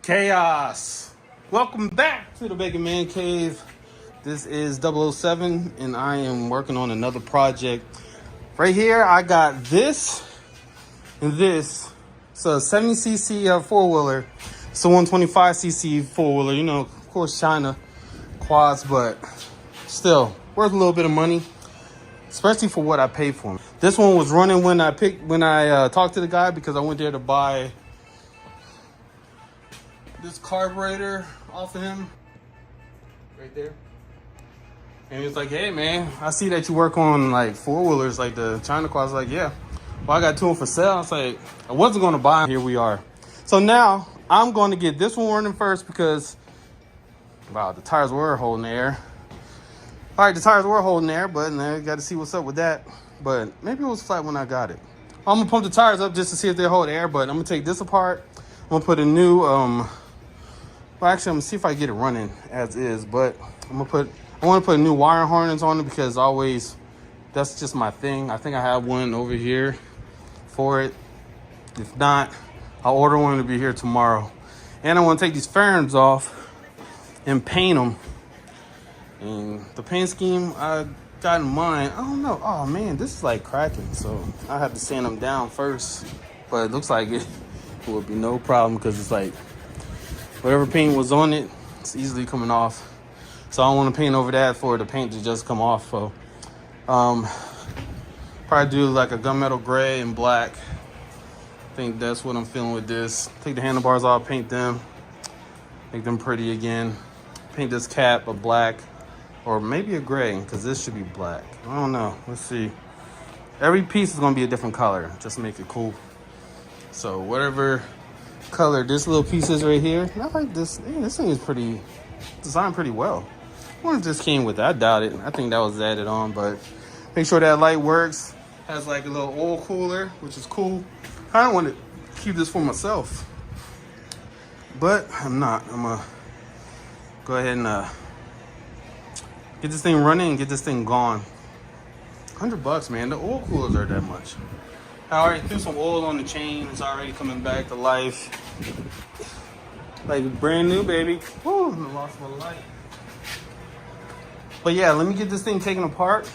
Chaos. Welcome back to the Bacmancave. This is 007 and I am working on another project. Right here I got this and this. It's a 70cc four-wheeler. It's a 125cc four-wheeler. You know, of course China quads, but still worth a little bit of money, especially for what I paid for them. This one was running when I talked to the guy, because I went there to buy this carburetor off of him right there. And he was like, hey man, I see that you work on like four-wheelers like the China quads. Like, yeah, well, I got two of them for sale. I was like, I wasn't going to buy them. Here we are. So now I'm going to get this one running first because, wow, the tires were holding air. All right, the tires were holding air, but now you got to see what's up with that. But maybe it was flat when I got it. I'm gonna pump the tires up just to see if they hold air, but I'm gonna take this apart. I'm gonna put a new, well, actually, I'm gonna see if I get it running as is, but I wanna put a new wire harness on it because always, that's just my thing. I think I have one over here for it. If not, I'll order one to be here tomorrow. And I wanna take these fairings off and paint them. And the paint scheme I got in mind, I don't know. Oh man, this is like cracking. So I have to sand them down first, but it looks like it will be no problem because it's like whatever paint was on it, it's easily coming off. So I don't want to paint over that for the paint to just come off. So probably do like a gunmetal gray and black. I think that's what I'm feeling with this. Take the handlebars off, paint them, make them pretty again. Paint this cap a black or maybe a gray, because this should be black. I don't know. Let's see. Every piece is going to be a different color, just to make it cool. So whatever color this little piece is right here, I like this. Man, this thing is pretty designed pretty well. I wonder if this came with it. I doubt it. I think that was added on, but make sure that light works. Has like a little oil cooler, which is cool. I don't want to keep this for myself, but I'm not. I'm gonna go ahead and get this thing running and get this thing gone. $100, man. The oil coolers are that much. I already threw some oil on the chain. It's already coming back to life. Like brand new, baby. Woo, I lost my light. But yeah, let me get this thing taken apart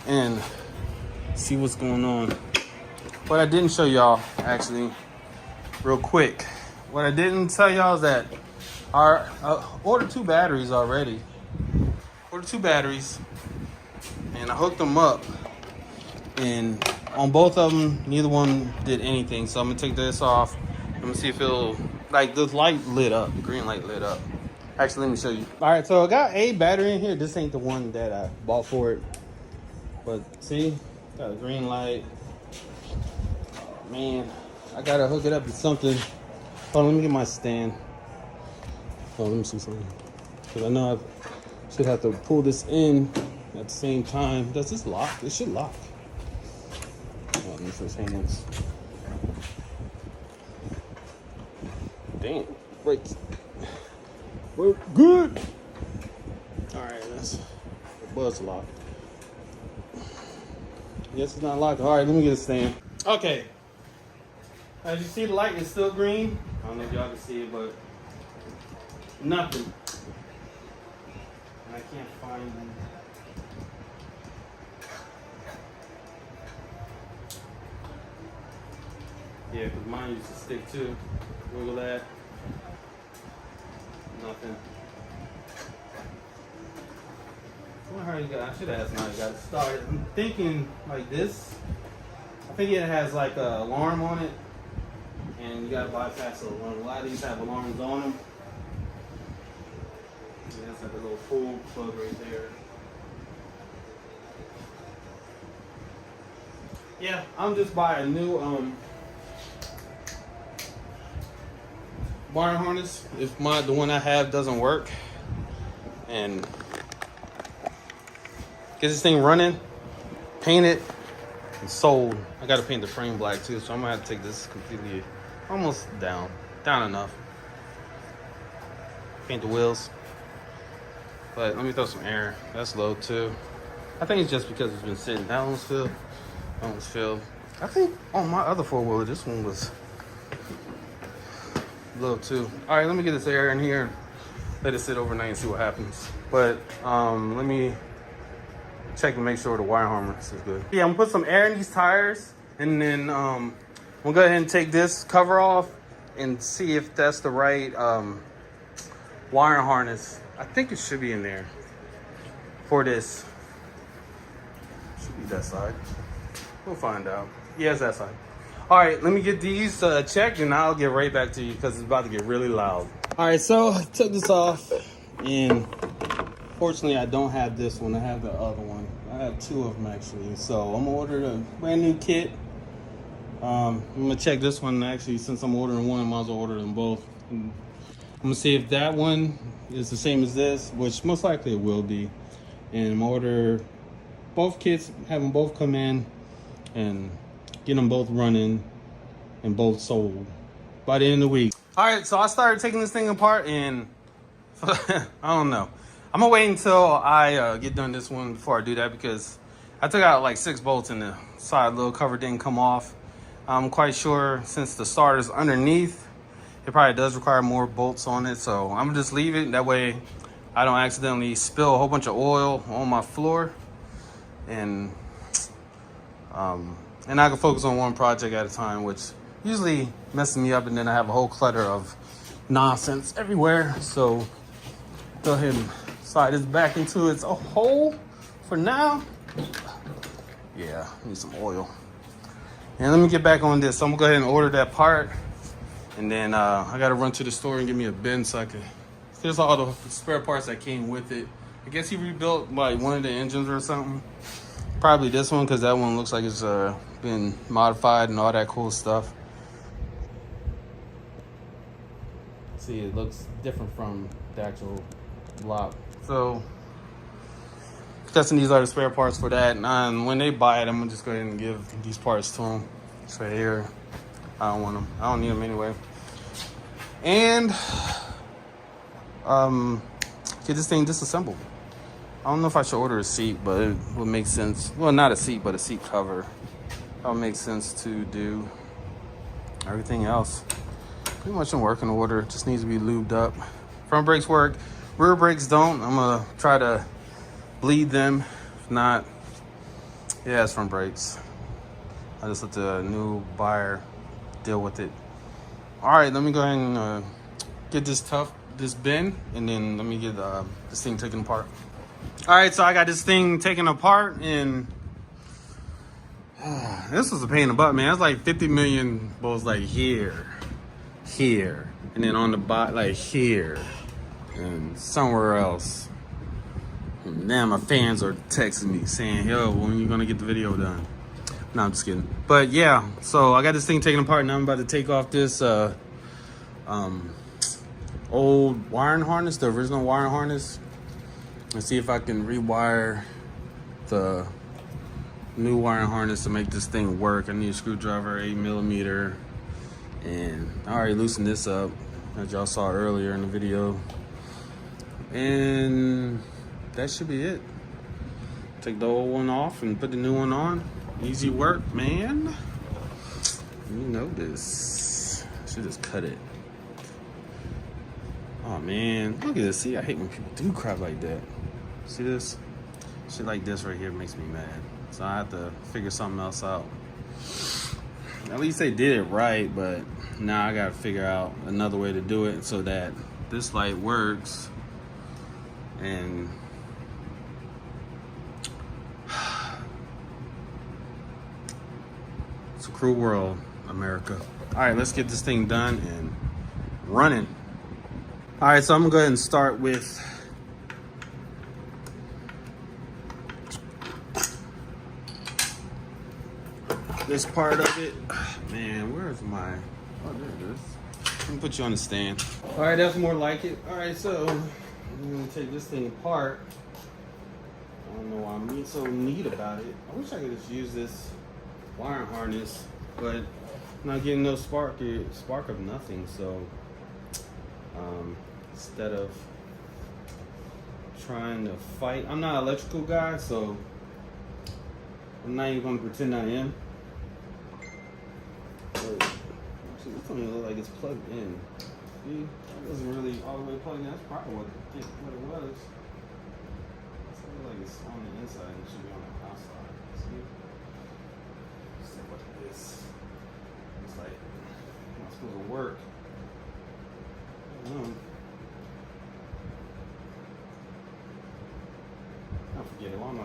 and see what's going on. What I didn't show y'all, actually, real quick. What I didn't tell y'all is that I ordered 2 batteries already. Ordered 2 batteries, and I hooked them up, and on both of them, neither one did anything. So I'm gonna take this off. I'm gonna see if it'll, like, the light lit up, the green light lit up. Actually, let me show you. All right, so I got a battery in here. This ain't the one that I bought for it, but see, got a green light. Oh, man, I gotta hook it up to something. Hold on, let me get my stand. Oh, let me see something, because I know I should have to pull this in at the same time. Does this lock? It should lock. Oh, let me first hang this. Damn, brakes. We're good. All right, that's the buzz lock. Yes, it's not locked. All right, let me get a stand. Okay. As you see, the light is still green. I don't know if y'all can see it, but nothing. I can't find them. Yeah, because mine used to stick too. Wiggle that. Nothing. I wonder how you got. I should ask how you got it started. I'm thinking like this. I think it has like an alarm on it, and you gotta bypass the alarm. A lot of these have alarms on them. Yeah, that's like a little pull plug right there. Yeah, I'm just buying a new wire harness if the one I have doesn't work, and get this thing running, paint it, and sold. I gotta paint the frame black too, so I'm gonna have to take this completely almost down enough. Paint the wheels. But let me throw some air. That's low too. I think it's just because it's been sitting. That one's filled. That one's filled. I think on my other four-wheeler, this one was a little too. All right, let me get this air in here. Let it sit overnight and see what happens. But let me check and make sure the wire harness is good. Yeah, I'm gonna put some air in these tires, and then we'll go ahead and take this cover off and see if that's the right wire harness. I think it should be in there for this. Should be that side. We'll find out. Yeah, it's that side. All right, let me get these checked, and I'll get right back to you because it's about to get really loud. All right, so I took this off, and fortunately, I don't have this one. I have the other one. I have two of them, actually. So I'm gonna order a brand new kit. I'm gonna check this one, actually. Since I'm ordering one, I might as well order them both. I'm gonna see if that one is the same as this, which most likely it will be. And I'm gonna order both kits, have them both come in, and get them both running and both sold by the end of the week. All right, so I started taking this thing apart, and I don't know. I'm gonna wait until I get done this one before I do that, because I took out like 6 bolts and the side little cover didn't come off. I'm quite sure since the starter's underneath, it probably does require more bolts on it. So I'm gonna just leave it. That way I don't accidentally spill a whole bunch of oil on my floor. And I can focus on one project at a time, which usually messes me up, and then I have a whole clutter of nonsense everywhere. So go ahead and slide this back into its hole for now. Yeah, need some oil. And let me get back on this. So I'm gonna go ahead and order that part, and then I gotta run to the store and get me a bin so I can. There's all the spare parts that came with it. I guess he rebuilt like one of the engines or something. Probably this one, because that one looks like it's been modified and all that cool stuff. See, it looks different from the actual block. So, guessing these are the spare parts for that. And when they buy it, I'm gonna just go ahead and give these parts to them. It's right here. I don't want them. I don't need them anyway. And get this thing disassembled. I don't know if I should order a seat, but it would make sense. Well, not a seat, but a seat cover. That would make sense to do. Everything else pretty much in working order. It just needs to be lubed up. Front brakes work. Rear brakes don't. I'm gonna try to bleed them. If not, yeah, it's front brakes. I just let the new buyer deal with it. All right, let me go ahead and get this bin, and then let me get this thing taken apart. All right, so I got this thing taken apart, and this was a pain in the butt, man. It's like 50 million bolts, like here, and then on the bottom, like here, and somewhere else. And now my fans are texting me saying, yo, when are you gonna get the video done? No, I'm just kidding. But yeah, so I got this thing taken apart. Now I'm about to take off this old wiring harness, the original wiring harness, and see if I can rewire the new wiring harness to make this thing work. I need a screwdriver, 8mm, and I already loosened this up, as y'all saw earlier in the video. And that should be it. Take the old one off and put the new one on. Easy work, man. You know this. I should just cut it. Oh man, look at this. See, I hate when people do crap like that. See this? Shit like this right here makes me mad. So I have to figure something else out. At least they did it right, but now I gotta figure out another way to do it so that this light works. And it's a cruel world, America. All right, let's get this thing done and running. All right, so I'm gonna go ahead and start with this part of it. Man, where's my, oh, there it is. Let me put you on the stand. All right, that's more like it. All right, so I'm gonna take this thing apart. I don't know why I'm being so neat about it. I wish I could just use this wiring harness, but I'm not getting no spark of nothing. So instead of trying to fight, I'm not an electrical guy, so I'm not even gonna pretend I am. But actually, this don't even look like it's plugged in. See, that wasn't really all the way plugged in. That's probably what it was. It's like it's on the inside and it should be on the outside. See? Stuff like this. It's like it's not supposed to work. I don't know. I forget it. Why am I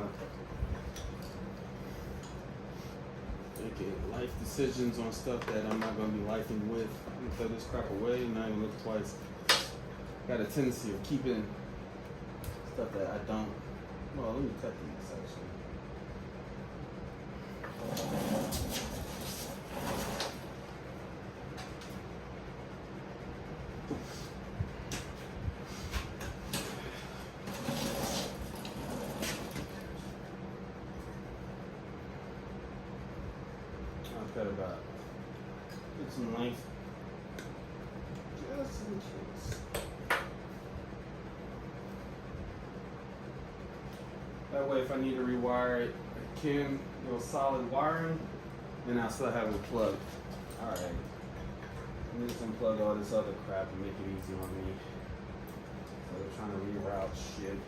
making life decisions on stuff that I'm not going to be lifing with? I'm going to throw this crap away and not even look twice. Got a tendency of keeping stuff that I don't. Well, let me cut these actually. Got about get some length just in case. That way if I need to rewire it, I can go solid wiring and I still have it plugged. Alright. Let me just unplug all this other crap and make it easy on me. So they're trying to reroute shit.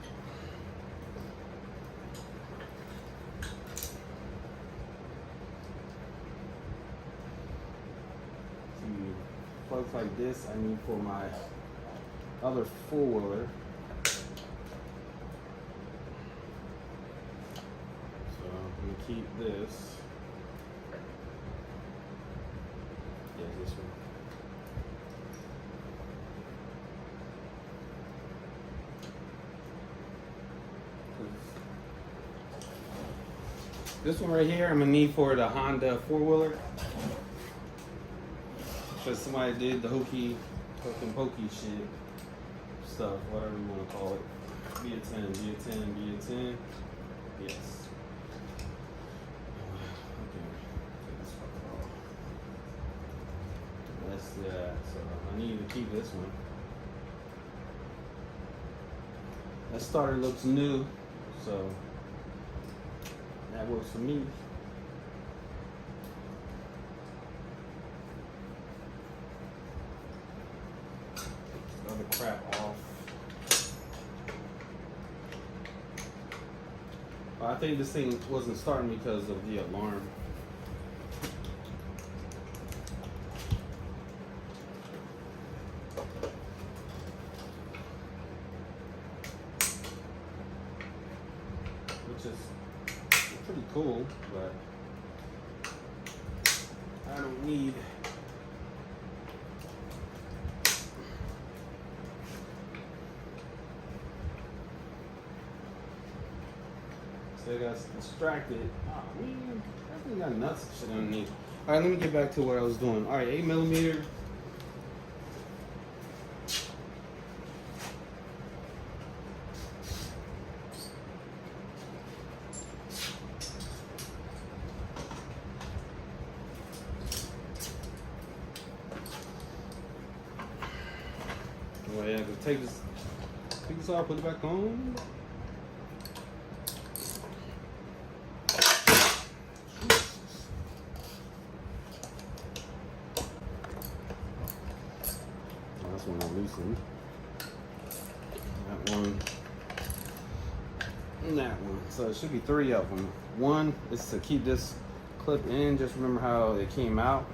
Plugs like this I need for my other four-wheeler. So I'm gonna keep this. Yeah, this one. This one right here I'm gonna need for the Honda four-wheeler. Because somebody did the hokey pokey shit stuff, whatever you want to call it. Be a 10, be a 10, be a 10. Yes. Okay. Take this fucker off. That's that. So I need to keep this one. That starter looks new, so that works for me. The crap off. I think this thing wasn't starting because of the alarm. Which is pretty cool, but I don't need. They got distracted. Oh man, that thing got nuts and shit underneath. Alright, let me get back to what I was doing. Alright, 8mm. Well, yeah, take this off, put it back on. One I loosened. That one and that one. So it should be 3 of them. One is to keep this clip in. Just remember how it came out.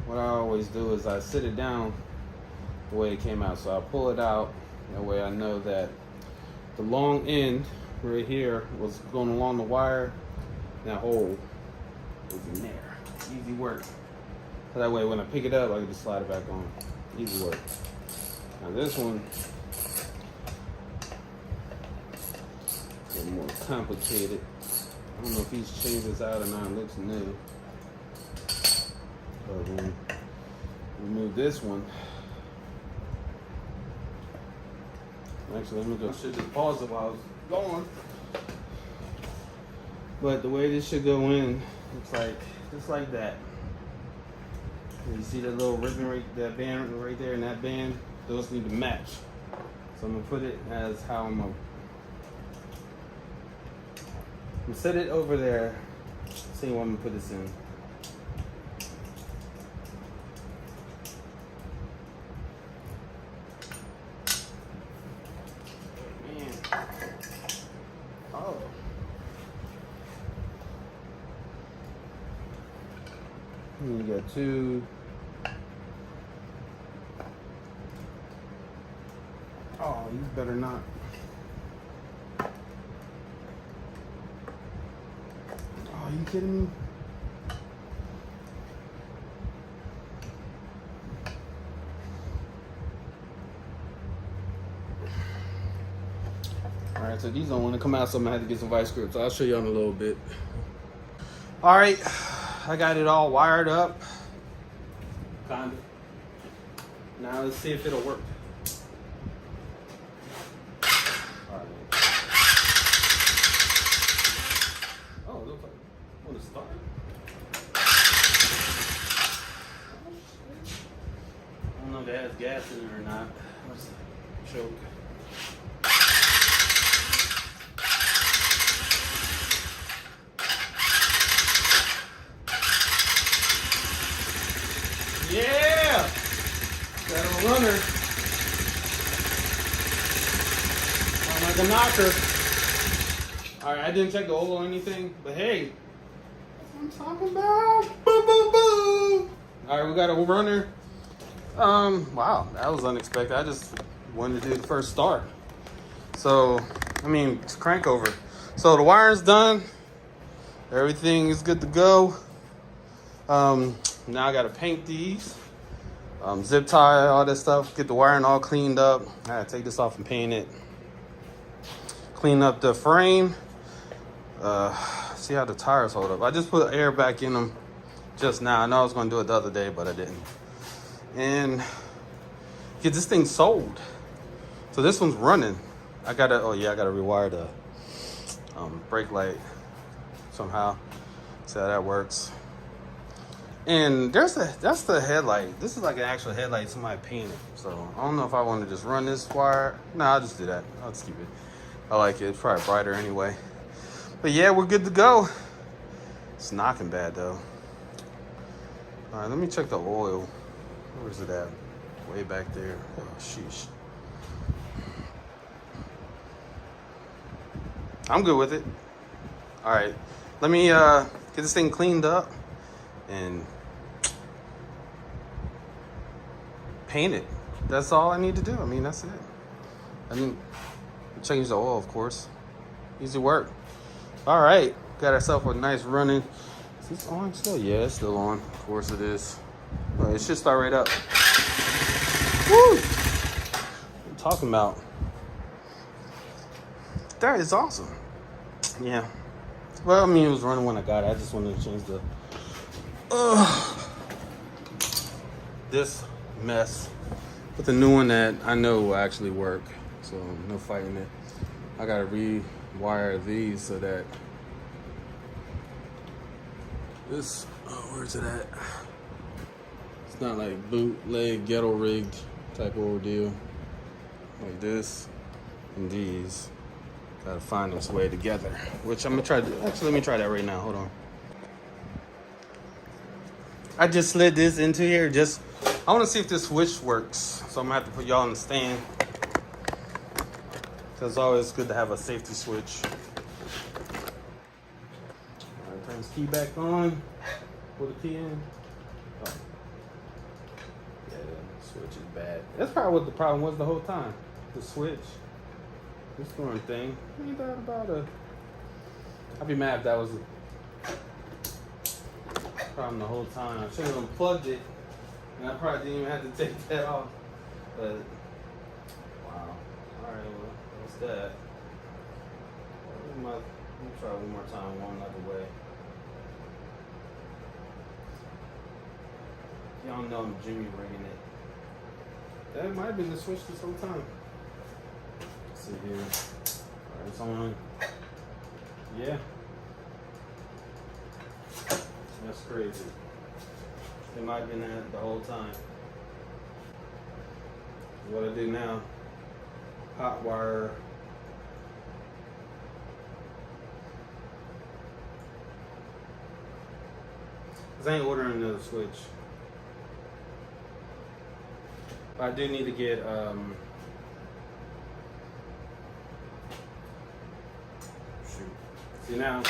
What I always do is I sit it down the way it came out. So I pull it out. That way I know that the long end right here was going along the wire. That hole was in there. Easy work. So that way when I pick it up, I can just slide it back on. Easy work. Now this one, a little more complicated. I don't know if he's changed this out or not. It looks new. But then remove this one. Actually, let me go. I should just pause it while I was going. But the way this should go in, it's like just like that. You see that little ribbon right, that band right there, and that band, those need to match. So I'm gonna put it as how I'm gonna set it over there. See what I'm gonna put this in. And you got 2. Oh, you better not. Oh, are you kidding me? All right, so these don't want to come out, so I'm gonna have to get some vice grips. I'll show you in a little bit. All right, I got it all wired up. Kind of. Now let's see if it'll work. All right. Oh, it looks like I want to start. I don't know if it has gas in it or not. Let's choke. Yeah! Got a runner. I'm like a knocker. Alright, I didn't check the oil or anything, but hey, that's what I'm talking about. Boom, boom, boom. Alright, we got a runner. Wow, that was unexpected. I just wanted to do the first start. So, I mean, it's crank over. So the wiring's done. Everything is good to go. Now I gotta paint these, zip tie, all that stuff, get the wiring all cleaned up. I gotta take this off and paint it. Clean up the frame. See how the tires hold up. I just put air back in them just now. I know I was gonna do it the other day, but I didn't. And get this thing sold. So this one's running. I gotta rewire the brake light somehow. See how that works. And that's the headlight. This is like an actual headlight somebody painted. So I don't know if I want to just run this wire. No, I'll just do that. I'll just keep it. I like it. It's probably brighter anyway. But yeah, we're good to go. It's knocking bad though. All right, let me check the oil. Where's it at? Way back there. Oh, sheesh. I'm good with it. All right, let me get this thing cleaned up and paint it. That's all I need to do. I mean, that's it. I mean, change the oil, of course. Easy work. All right, got ourselves a nice running. Is this on still? Yeah, it's still on. Of course it is. All right, it should start right up. Woo! What I'm talking about. That is awesome. Yeah. Well, I mean, it was running when I got it. I just wanted to change the this mess with the new one that I know will actually work. So no fighting it. I gotta rewire these so that this, where's it at? It's not like bootleg, ghetto rigged type of ordeal. Like this and these. Gotta find its way together, which I'm gonna try to, actually let me try that right now, hold on. I just slid this into here, I wanna see if this switch works. So I'm gonna have to put y'all on the stand. Cause it's always good to have a safety switch. All right, turn this key back on, put the key in. Oh. Yeah, the switch is bad. That's probably what the problem was the whole time, the switch. This darn thing. Ain't that about a... I'd be mad if that was a problem the whole time. I should have unplugged it, and I probably didn't even have to take that off. But, wow. Alright, well, what's that? Let me try one more time, one other way. Y'all know I'm Jimmy rigging it. That might have been the switch this whole time. See here. Alright, it's on. Yeah. That's crazy. It might have been that the whole time. What I do now, hot wire. Cause I ain't ordering another switch. But I do need to get see now,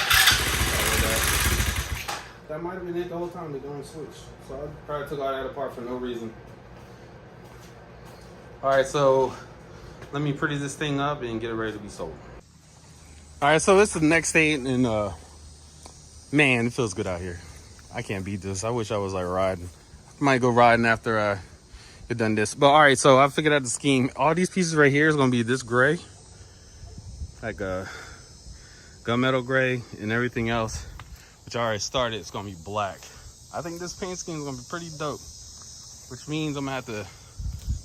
that might have been it the whole time. They're going to switch. So I probably took all that apart for no reason. All right, so let me pretty this thing up and get it ready to be sold. All right, so this is the next day, and man, it feels good out here. I can't beat this. I wish I was like riding. I might go riding after I get done this. But all right, so I figured out the scheme. All these pieces right here is gonna be this gray, like a gunmetal gray, and everything else, which I already started, it's gonna be black. I think this paint scheme is gonna be pretty dope, which means I'm gonna have to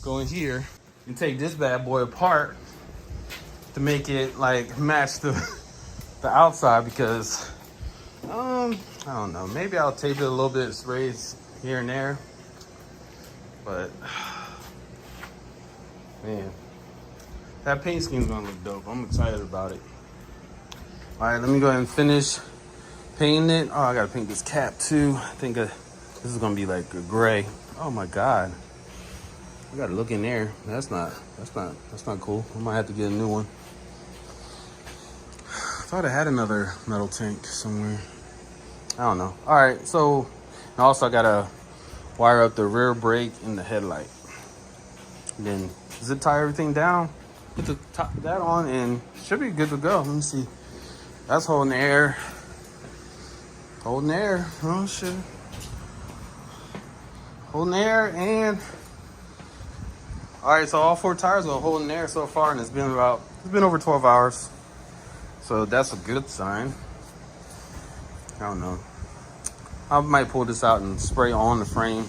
go in here and take this bad boy apart to make it like match the outside, because I don't know, maybe I'll tape it a little bit, sprays here and there, but man, that paint scheme is gonna look dope. I'm excited about it. All right, let me go ahead and finish painting it. Oh, I gotta paint this cap too. I think this is gonna be like a gray. Oh my God, I gotta look in there. That's not cool. I might have to get a new one. I thought I had another metal tank somewhere. I don't know. All right, so and also I gotta wire up the rear brake and the headlight. And then zip tie everything down, put the top that on, and should be good to go. Let me see. That's holding air. Holding air. Oh shit. Holding air, and all right, so all 4 tires are holding air so far, and it's been over 12 hours. So that's a good sign. I don't know. I might pull this out and spray on the frame.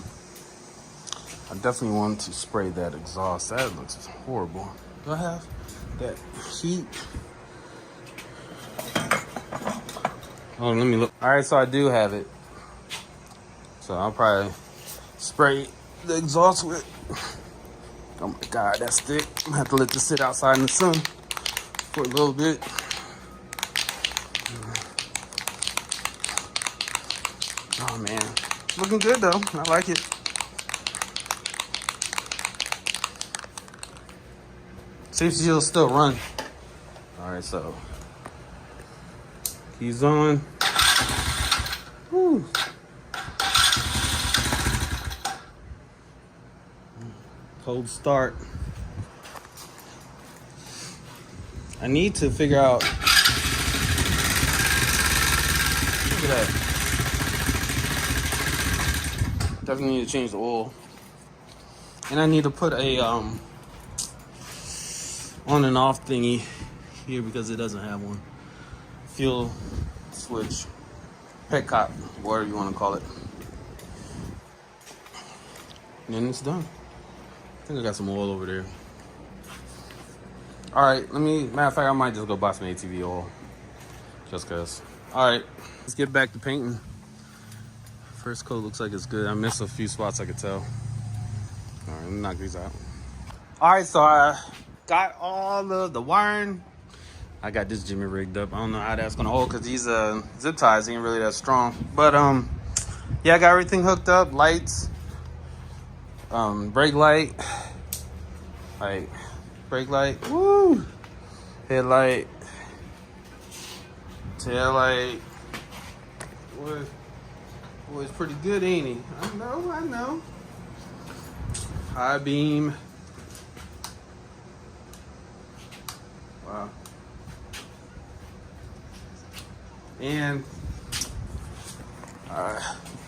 I definitely want to spray that exhaust. That looks horrible. Do I have that heat? Oh, let me look. All right, so I do have it. So I'll probably spray the exhaust with. Oh my God, that's thick. I'm gonna have to let this sit outside in the sun for a little bit. Oh man, looking good though. I like it. See if she'll still run. All right, so keys on. Woo. Cold start. I need to figure out. Look at that. Definitely need to change the oil. And I need to put a on and off thingy here because it doesn't have one. Fuel switch, petcock, whatever you want to call it. And then it's done. I think I got some oil over there. All right, matter of fact, I might just go buy some ATV oil. Just cause. All right, let's get back to painting. First coat looks like it's good. I missed a few spots, I could tell. All right, let me knock these out. All right, so I got all the wiring. I got this Jimmy rigged up. I don't know how that's gonna hold because these zip ties ain't really that strong. But yeah, I got everything hooked up. Lights, brake light, brake light, woo, headlight, tail light. Boy, it's pretty good, ain't he? I know. High beam. Wow. And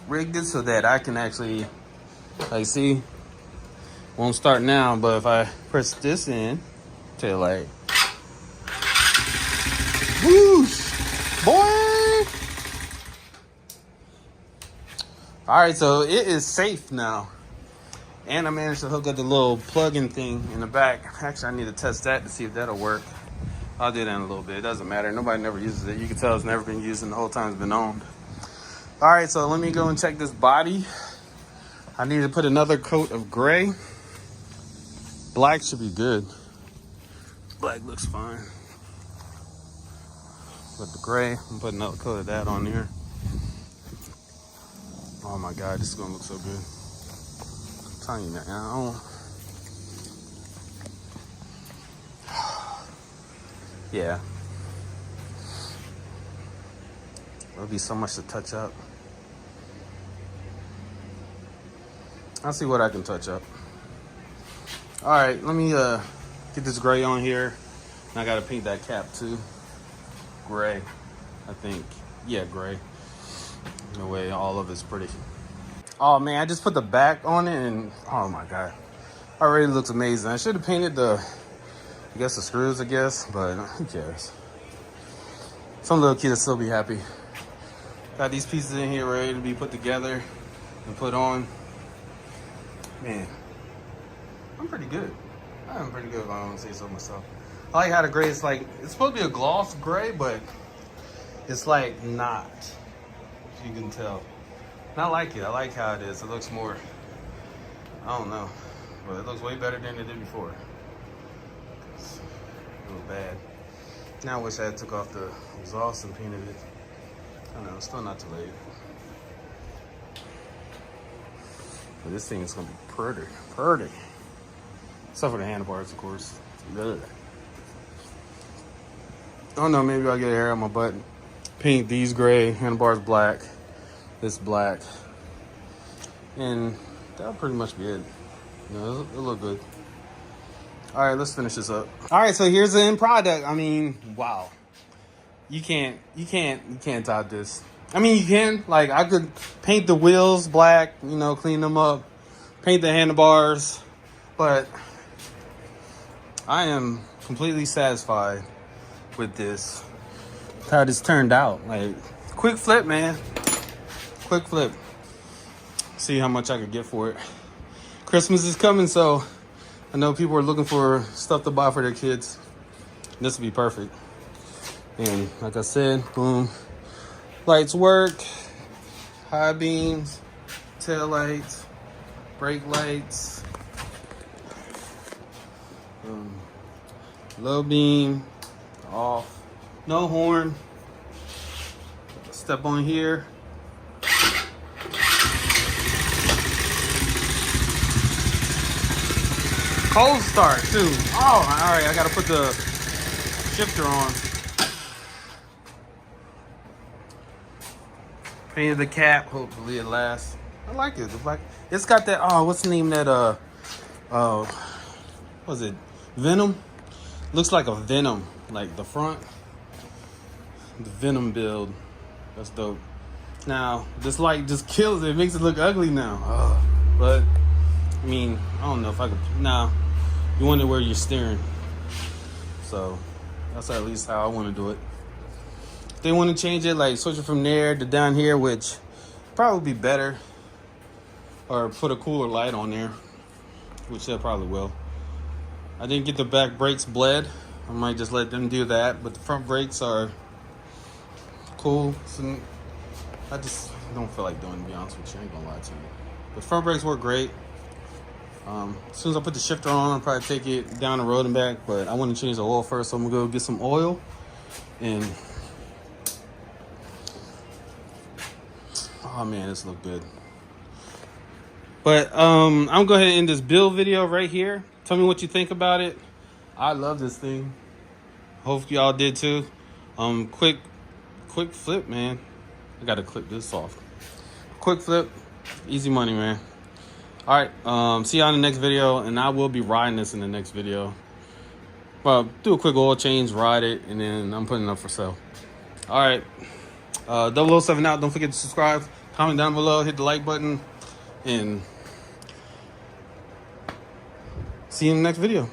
rigged it so that I can actually, like, see, won't start now, but if I press this in, tail light, whoosh, boy. All right, so it is safe now. And I managed to hook up the little plug-in thing in the back. Actually, I need to test that to see if that'll work. I'll do that in a little bit. It doesn't matter. Nobody never uses it. You can tell it's never been used and the whole time it's been owned. All right, so let me go and check this body. I need to put another coat of gray. Black should be good. Black looks fine. But the gray, I'm putting another coat of that on here. Oh my God, this is gonna look so good. I'm telling you now, yeah. There'll be so much to touch up. I'll see what I can touch up. All right, let me get this gray on here. And I gotta paint that cap too. Gray, I think. Yeah, gray. No way, all of it's pretty. Oh man, I just put the back on it and oh my God. Already looks amazing. I should have painted the, I guess the screws, but who cares? Some little kid will still be happy. Got these pieces in here ready to be put together and put on. Man, I'm pretty good. I'm pretty good if I don't say so myself. I like how the gray is like, it's supposed to be a gloss gray, but it's like not, if you can tell. And I like it. I like how it is. It looks more, I don't know, but it looks way better than it did before. It was bad. Now I wish I had took off the exhaust and painted it. I don't know, it's still not too late. But this thing is gonna be pretty. Except for the handlebars, of course. Ugh. I don't know, maybe I'll get a hair on my butt. Paint these gray, handlebars black, this black. And that'll pretty much be it. You know, it'll look good. All right, let's finish this up. All right, so here's the end product. I mean, wow. You can't top this. I mean, you can. Like, I could paint the wheels black, you know, clean them up, paint the handlebars, but I am completely satisfied with this. How this turned out. Like, quick flip, man. Quick flip. See how much I could get for it. Christmas is coming, so I know people are looking for stuff to buy for their kids. This would be perfect. And like I said, boom. Lights work. High beams. Tail lights. Brake lights. Low beam. Off. No horn. Step on here. Cold start too. Oh, all right. I gotta put the shifter on. Painted the cap. Hopefully it lasts. I like it. It's got that. Oh, what's the name of that? What was it? VENOM. Looks like a VENOM. Like the front. The VENOM build. That's dope. Now this light just kills it. It makes it look ugly now. But I mean, I don't know if I could. Nah, you wonder where you're steering. So that's at least how I want to do it. If they want to change it, like switch it from there to down here, which probably be better, or put a cooler light on there, which they probably will. I didn't get the back brakes bled. I might just let them do that, but the front brakes are cool. So I just don't feel like doing it, to be honest with you. I ain't gonna lie to you. The front brakes work great. As soon as I put the shifter on, I'll probably take it down the road and back, but I want to change the oil first, so I'm gonna go get some oil. And oh man, this look good. But I'm gonna go ahead and end this build video right here. Tell me what you think about it. I love this thing. Hope y'all did too. Quick flip, man. I gotta clip this off. Quick flip, easy money, man. All right, see y'all in the next video, and I will be riding this in the next video. Well, do a quick oil change, ride it, and then I'm putting it up for sale. All right, 007 out. Don't forget to subscribe, comment down below, hit the like button, and see you in the next video.